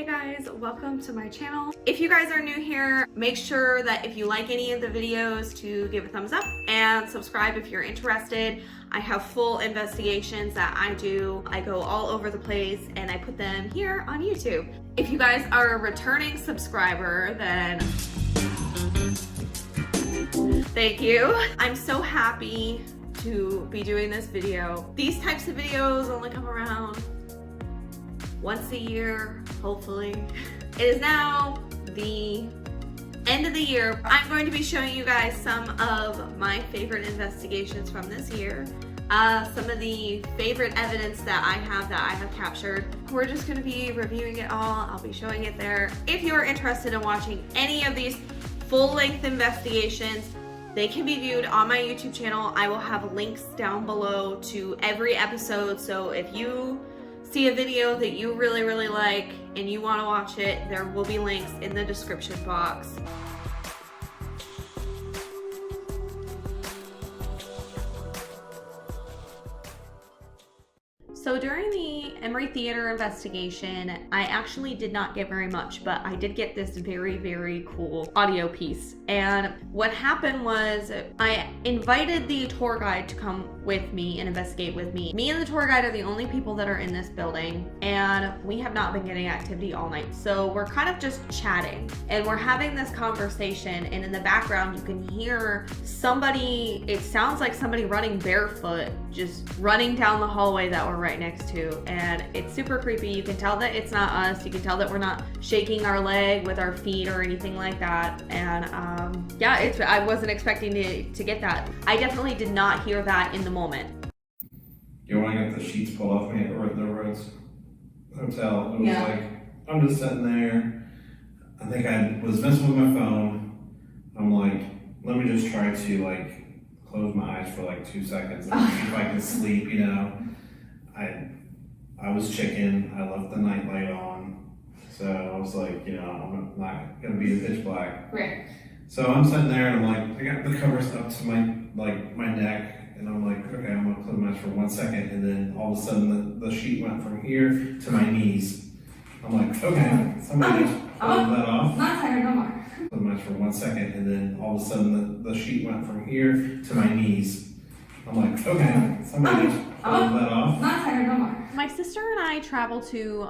Hey guys, welcome to my channel. If you guys are new here, make sure that if you like any of the videos to give a thumbs up and subscribe if you're interested. I have full investigations that I do. I go all over the place and I put them here on YouTube. If you guys are a returning subscriber, then thank you. I'm so happy to be doing this video. These types of videos only come around once a year, hopefully. It is now the end of the year. I'm going to be showing you guys some of my favorite investigations from this year. Some of the favorite evidence that I have captured. We're just gonna be reviewing it all. I'll be showing it there. If you are interested in watching any of these full-length investigations, they can be viewed on my YouTube channel. I will have links down below to every episode, so if you see a video that you really like and you want to watch it, there will be links in the description box. So during the Emery Theater investigation, I actually did not get very much, but I did get this very cool audio piece. And what happened was I invited the tour guide to come with me and investigate with me. Me and the tour guide are the only people that are in this building, and we have not been getting activity all night. So we're kind of just chatting and we're having this conversation, and in the background you can hear somebody, it sounds like somebody running barefoot, just running down the hallway that we're right next to, and it's super creepy. You can tell that it's not us. You can tell that we're not shaking our leg with our feet or anything like that. And yeah, I wasn't expecting to get that. I definitely did not hear that in the moment. You know, when I got the sheets pulled off me at the Rose Hotel, it was like, I'm just sitting there. I think I was messing with my phone. I'm like, let me just try to like close my eyes for like 2 seconds and see if I can sleep, you know. I was chicken. I left the nightlight on, so I was like, you know, I'm not gonna be in pitch black. Right. So I'm sitting there and I'm like, I got the covers up to my neck, and I'm like, okay, I'm gonna close my eyes for 1 second, and then all of a sudden the sheet went from here to my knees. I'm like, okay, somebody just pulled that off. Not tired no more. Close my eyes for 1 second, and then all of a sudden the sheet went from here to my knees. I'm like, okay, somebody just pulled that off. Not tired no more. My sister and I traveled to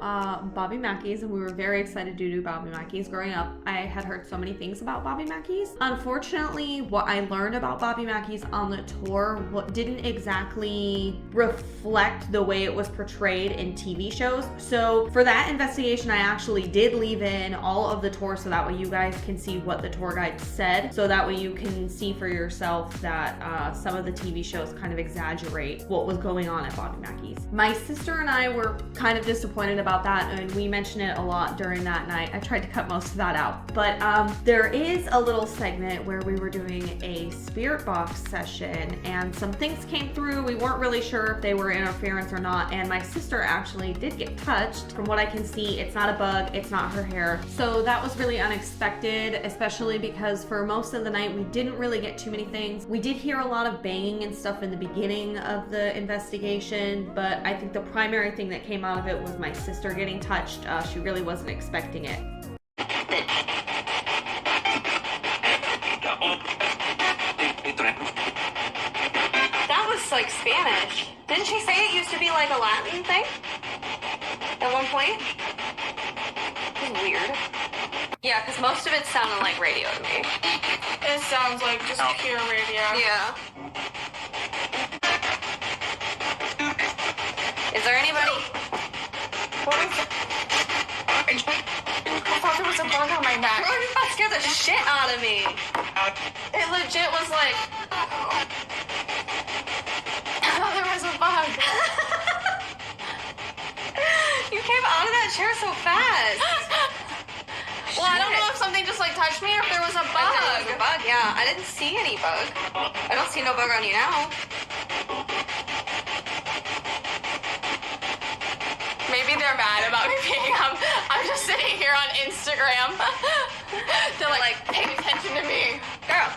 Bobby Mackey's, and we were very excited to do Bobby Mackey's. Growing up, I had heard so many things about Bobby Mackey's. Unfortunately, what I learned about Bobby Mackey's on the tour didn't exactly reflect the way it was portrayed in TV shows. So for that investigation, I actually did leave in all of the tour so that way you guys can see what the tour guide said. So that way you can see for yourself that some of the TV shows kind of exaggerate what was going on at Bobby Mackey's. My sister and I were kind of disappointed about that, and we mentioned it a lot during that night. I tried to cut most of that out, but there is a little segment where we were doing a spirit box session and some things came through. We weren't really sure if they were interference or not, and my sister actually did get touched. From what I can see, it's not a bug, it's not her hair. So that was really unexpected, especially because for most of the night we didn't really get too many things. We did hear a lot of banging and stuff in the beginning of the investigation, but I think the primary thing that came out of it was my sister getting touched. She really wasn't expecting it. That was like Spanish. Didn't she say it used to be like a Latin thing at one point? It was weird. Yeah, because most of it sounded like radio to me. It sounds like just pure radio. Yeah. Is there anybody? What was it? I thought there was a bug on my neck. That scared the shit out of me. It legit was like, I thought there was a bug. You came out of that chair so fast. Well, I don't know if something just like touched me or if there was a I bug. thought there was a bug, yeah. I didn't see any bug. I don't see no bug on you now. Maybe they're mad about me being I'm just sitting here on Instagram. They're like, pay attention to me. Girl.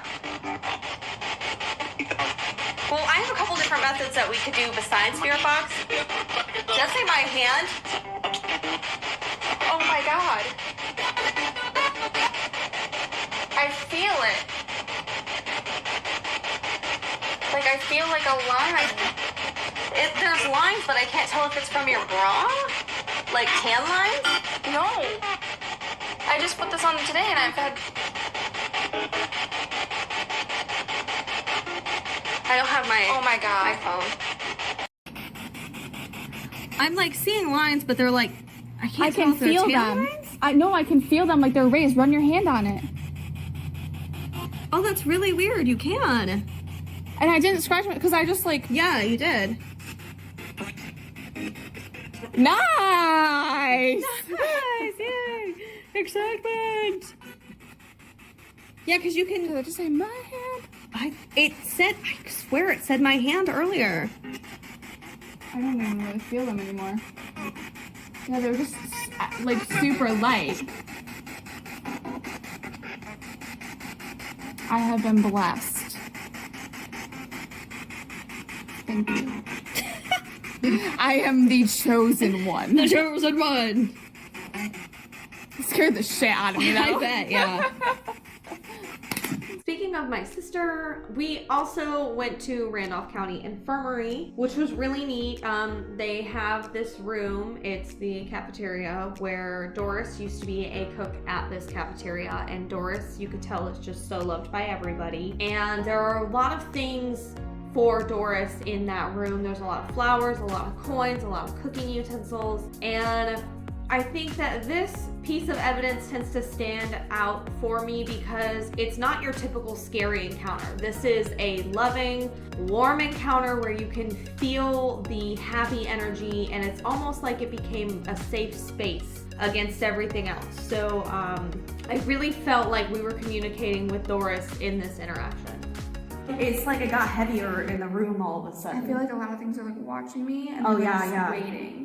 Well, I have a couple different methods that we could do besides spirit box. Does that say my hand? Oh my god. I feel it. Like I feel like a line. There's lines, but I can't tell if it's from your bra. Like tan lines? No. I just put this on today and I've had... I don't have my Oh my god. iPhone. I'm like seeing lines, but they're like, I can't I tell can if they're feel tan them. lines. I know I can feel them like they're raised. Run your hand on it. Oh, that's really weird. You can. And I didn't scratch it because I just like, Yeah, you did. nice! Nice, yay! Excitement! Yeah, because you can. Did I just say my hand? I swear it said my hand earlier. I don't even really feel them anymore. Yeah, they're just like super light. I have been blessed. Thank you. I am the chosen one. The chosen one. Scared the shit out of me though. I bet, yeah. Speaking of my sister, we also went to Randolph County Infirmary, which was really neat. They have this room, it's the cafeteria, where Doris used to be a cook at this cafeteria, and Doris, you could tell, is just so loved by everybody. And there are a lot of things for Doris in that room. There's a lot of flowers, a lot of coins, a lot of cooking utensils, and I think that this piece of evidence tends to stand out for me because it's not your typical scary encounter. This is a loving, warm encounter where you can feel the happy energy, and it's almost like it became a safe space against everything else. So I really felt like we were communicating with Doris in this interaction. It's like it got heavier in the room all of a sudden. I feel like a lot of things are like watching me and Oh, they're yeah, just yeah. waiting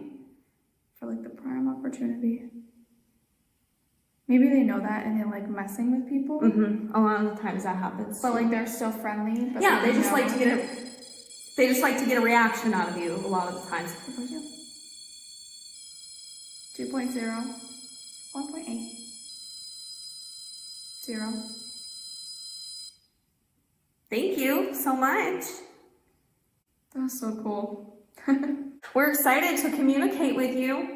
for like the prime opportunity. Maybe they know that and they're like messing with people, Mm-hmm. A lot of the times that happens. but like they're still friendly. But yeah, they don't just know. like to get a. They just like to get a reaction out of you a lot of the times. 2.0, 1.8, 0. Thank you so much. That was so cool. We're excited to communicate with you.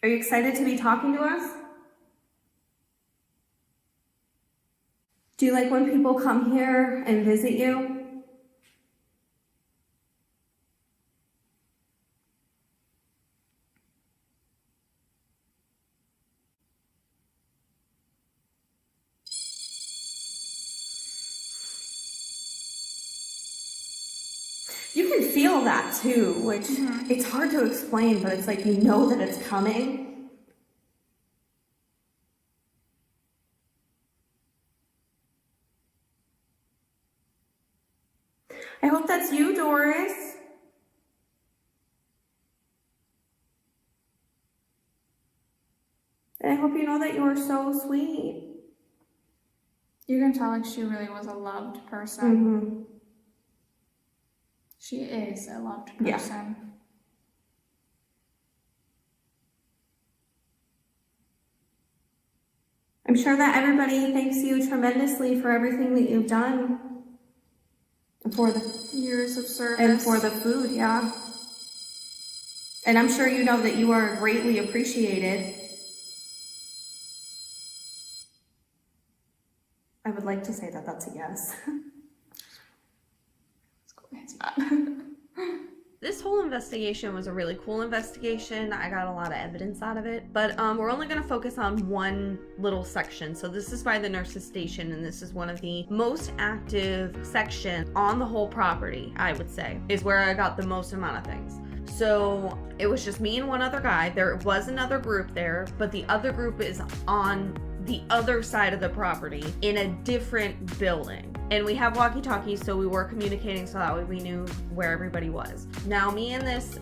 Are you excited to be talking to us? Do you like when people come here and visit you? You can feel that too, which it's hard to explain, but it's like you know that it's coming. I hope that's you, Doris. And I hope you know that you are so sweet. You can tell like she really was a loved person. Mm-hmm. She is a loved Yeah. person. I'm sure that everybody thanks you tremendously for everything that you've done. And for the Years of service. And for the food, yeah. And I'm sure you know that you are greatly appreciated. I would like to say that that's a yes. It's not. This whole investigation was a really cool investigation. I got a lot of evidence out of it, but we're only going to focus on one little section. So this is by the nurse's station, and this is one of the most active sections on the whole property, I would say, is where I got the most amount of things. So it was just me and one other guy. There was another group there, but the other group is on the other side of the property in a different building. And we have walkie-talkies, so we were communicating so that way we knew where everybody was. Now, me and this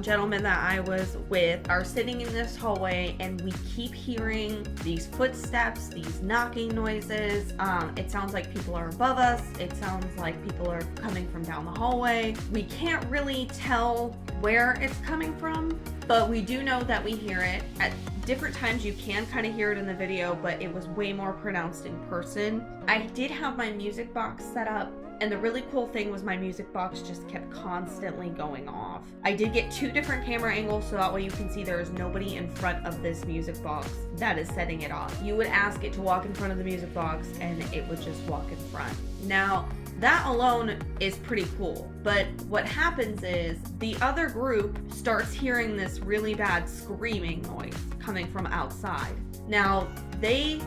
gentleman that I was with are sitting in this hallway, and we keep hearing these footsteps, these knocking noises. It sounds like people are above us. It sounds like people are coming from down the hallway. We can't really tell where it's coming from, but we do know that we hear it. At different times you can kind of hear it in the video, but it was way more pronounced in person. I did have my music box set up, and the really cool thing was my music box just kept constantly going off. I did get 2 different camera angles so that way you can see there is nobody in front of this music box that is setting it off. You would ask it to walk in front of the music box and it would just walk in front. Now, that alone is pretty cool, but what happens is the other group starts hearing this really bad screaming noise coming from outside. Now, they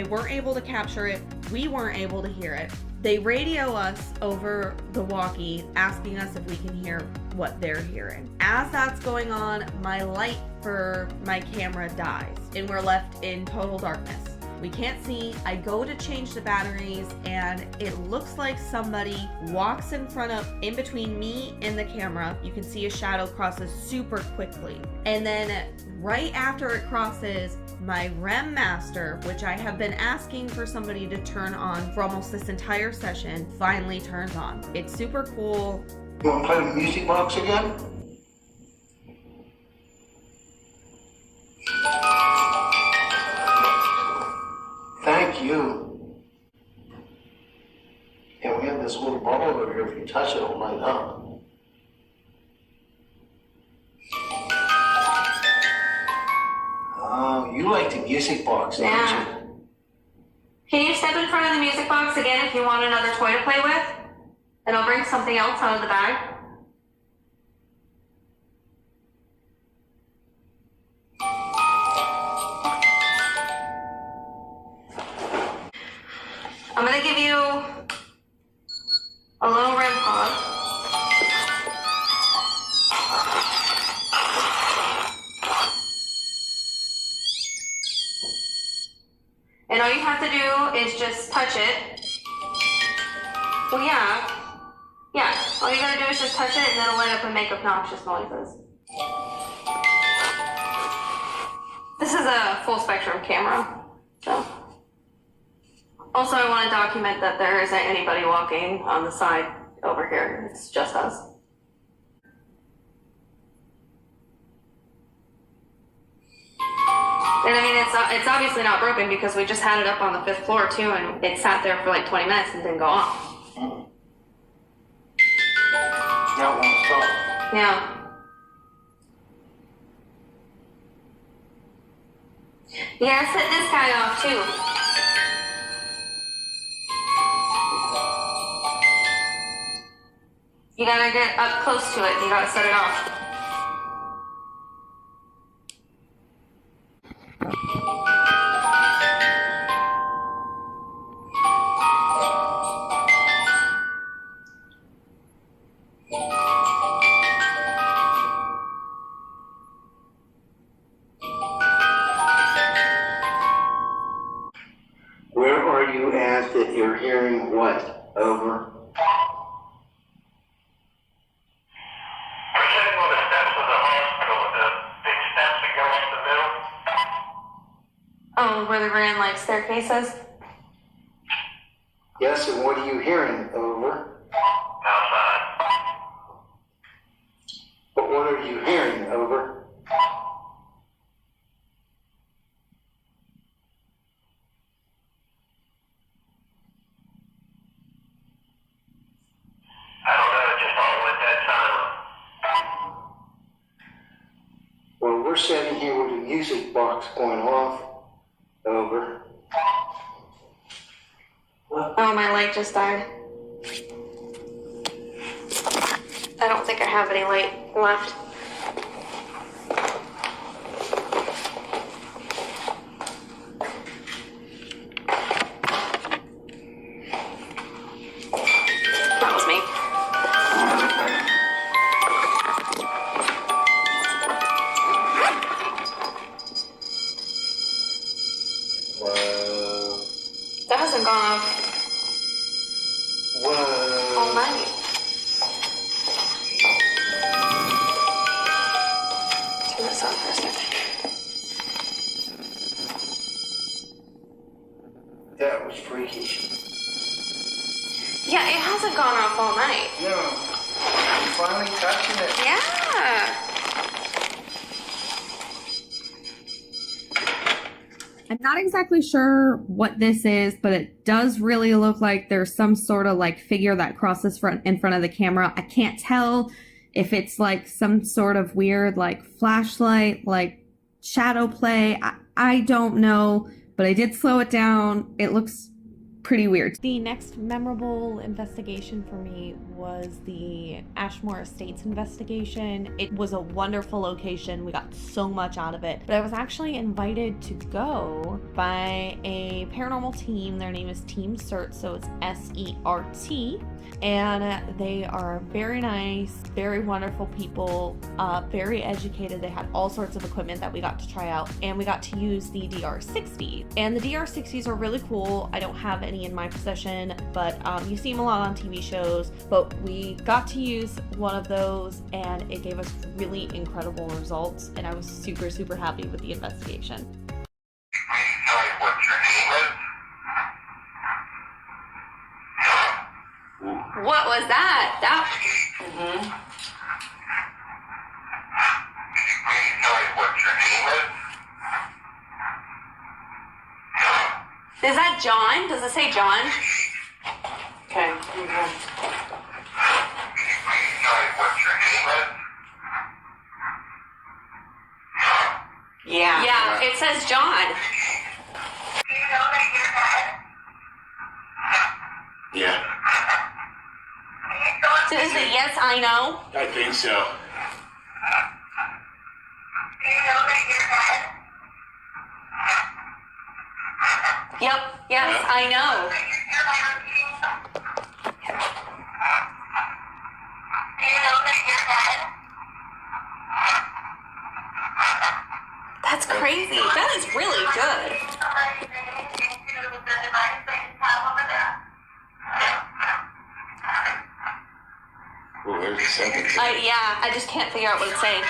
weren't able to capture it, we weren't able to hear it. They radio us over the walkie asking us if we can hear what they're hearing. As that's going on, my light for my camera dies and we're left in total darkness. We can't see. I go to change the batteries and it looks like somebody walks in between me and the camera. You can see a shadow crosses super quickly. And then right after it crosses, my REM master, which I have been asking for somebody to turn on for almost this entire session, finally turns on. It's super cool. You want to play the music box again? Thank you. And we have this little ball over here. If you touch it, it'll light up. Oh, you like the music box, don't you? Can you step in front of the music box again if you want another toy to play with? And I'll bring something else out of the bag. I'm gonna give you a little REM pod. And all you have to do is just touch it. Well, yeah. All you gotta do is just touch it and it'll light up and make obnoxious noises. This is a full spectrum camera, so. Also, I want to document that there isn't anybody walking on the side over here. It's just us. And I mean, it's obviously not broken because we just had it up on the 5th floor too, and it sat there for like 20 minutes and didn't go off. Now it won't stop. Yeah. You gotta set this guy off too. You gotta get up close to it and you gotta set it off. Where are you at that you're hearing what? Over. Oh, where the grand like staircases? Yes, and what are you hearing? Over. Outside. But what are you hearing? Over. I don't know, it just all went that silent. Well, we're sitting here with the music box going off. Over. Oh, my light just died. I don't think I have any light left. That was me. That hasn't gone off all night. Turn this on for a second. That was freakish. Yeah, it hasn't gone off all night. No. I'm finally touching it. Yeah. I'm not exactly sure what this is, but it does really look like there's some sort of like figure that crosses in front of the camera. I can't tell if it's like some sort of weird like flashlight, like shadow play. I don't know, but I did slow it down. It looks pretty weird. The next memorable investigation for me was the Ashmore Estates investigation. It was a wonderful location. We got so much out of it. But I was actually invited to go by a paranormal team. Their name is Team CERT, so it's SERT. And they are very nice, very wonderful people, very educated. They had all sorts of equipment that we got to try out, and we got to use the DR60. And the DR60s are really cool. I don't have any in my possession, but you see them a lot on TV shows. But we got to use one of those, and it gave us really incredible results, and I was super, super happy with the investigation. What was that? Is that John? Does it say John? Okay. Yeah, it says John. Yeah. So is it yes, I know? I think so. Yep, yes, I know. That's crazy. That is really good. Well, there's a second. I just can't figure out what it's saying.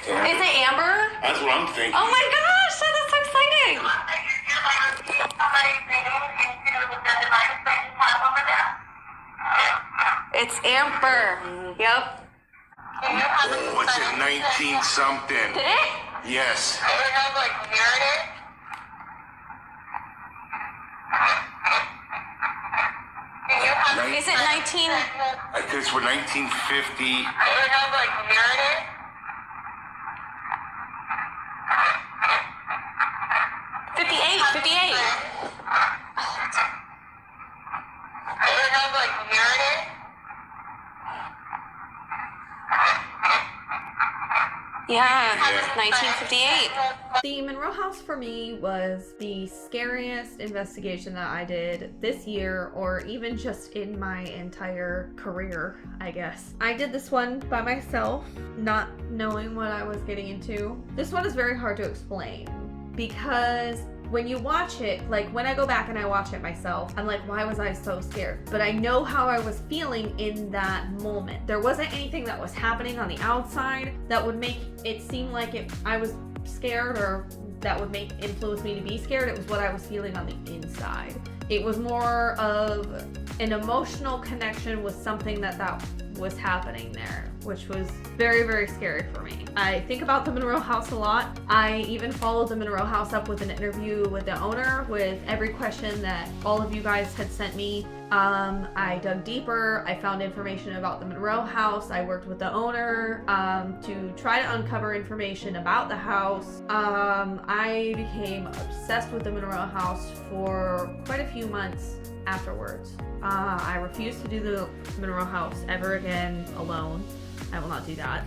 Is it Amber? That's what I'm thinking. Oh my gosh, that is so exciting. It's Amber. Yep. What's it, 19 something? Did it? Yes. Is it 19? I guess we're 1950. 58. Yeah, 1958. The Monroe House for me was the scariest investigation that I did this year, or even just in my entire career, I guess. I did this one by myself, not knowing what I was getting into. This one is very hard to explain because when you watch it, like when I go back and I watch it myself, I'm like, why was I so scared? But I know how I was feeling in that moment. There wasn't anything that was happening on the outside that would make it seem like I was scared, or that would influence me to be scared. It was what I was feeling on the inside. It was more of an emotional connection with something that was happening there, which was very, very scary for me. I think about the Monroe House a lot. I even followed the Monroe House up with an interview with the owner with every question that all of you guys had sent me. I dug deeper. I found information about the Monroe House. I worked with the owner to try to uncover information about the house. I became obsessed with the Monroe House for quite a few months afterwards. I refuse to do the Monroe House ever again alone. I will not do that.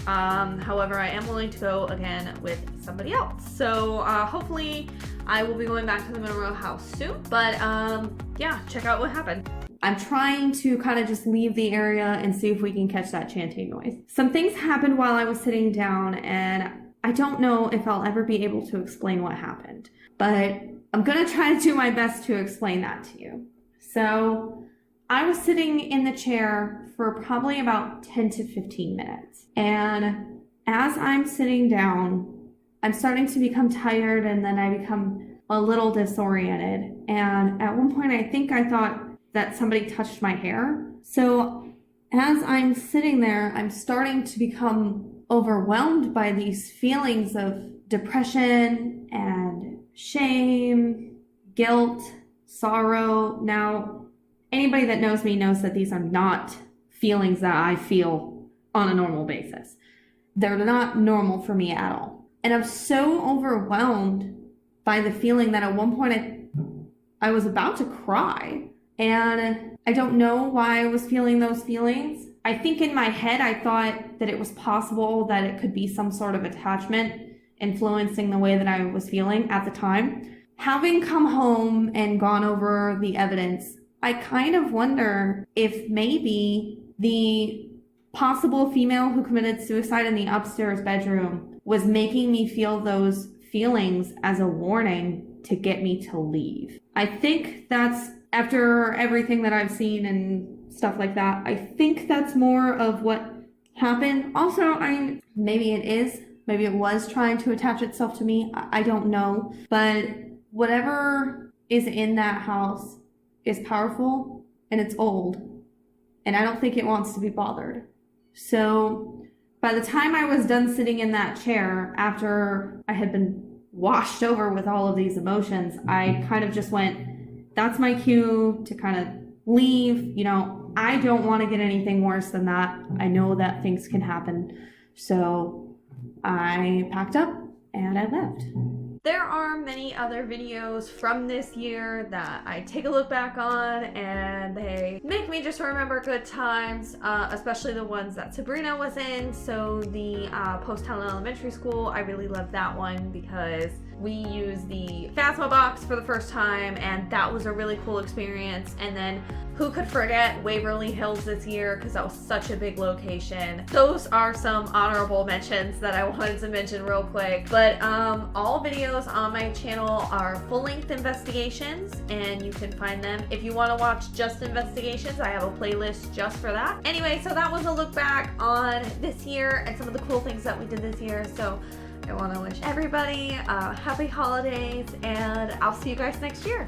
However, I am willing to go again with somebody else. So hopefully I will be going back to the Monroe House soon. But yeah, check out what happened. I'm trying to kind of just leave the area and see if we can catch that chanting noise. Some things happened while I was sitting down, and I don't know if I'll ever be able to explain what happened. But I'm gonna try to do my best to explain that to you. So I was sitting in the chair for probably about 10 to 15 minutes. And as I'm sitting down, I'm starting to become tired, and then I become a little disoriented. And at one point, I think I thought that somebody touched my hair. So as I'm sitting there, I'm starting to become overwhelmed by these feelings of depression and shame, guilt, sorrow. Now, anybody that knows me knows that these are not feelings that I feel on a normal basis. They're not normal for me at all. And I'm so overwhelmed by the feeling that at one point I was about to cry. And I don't know why I was feeling those feelings. I think in my head I thought that it was possible that it could be some sort of attachment influencing the way that I was feeling at the time. Having come home and gone over the evidence, I kind of wonder if maybe the possible female who committed suicide in the upstairs bedroom was making me feel those feelings as a warning to get me to leave. I think that's, after everything that I've seen and stuff like that, I think that's more of what happened. Also, maybe it was trying to attach itself to me. I don't know. But whatever is in that house is powerful and it's old. And I don't think it wants to be bothered. So by the time I was done sitting in that chair, after I had been washed over with all of these emotions, I kind of just went, that's my cue to kind of leave. You know, I don't want to get anything worse than that. I know that things can happen. So I packed up and I left. There are many other videos from this year that I take a look back on and they make me just remember good times, especially the ones that Sabrina was in. So the Post Town Elementary School, I really love that one because we used the Phasma box for the first time and that was a really cool experience. And then who could forget Waverly Hills this year, because that was such a big location. Those are some honorable mentions that I wanted to mention real quick. But all videos on my channel are full-length investigations and you can find them. If you want to watch just investigations, I have a playlist just for that. Anyway, so that was a look back on this year and some of the cool things that we did this year. So I want to wish everybody happy holidays and I'll see you guys next year.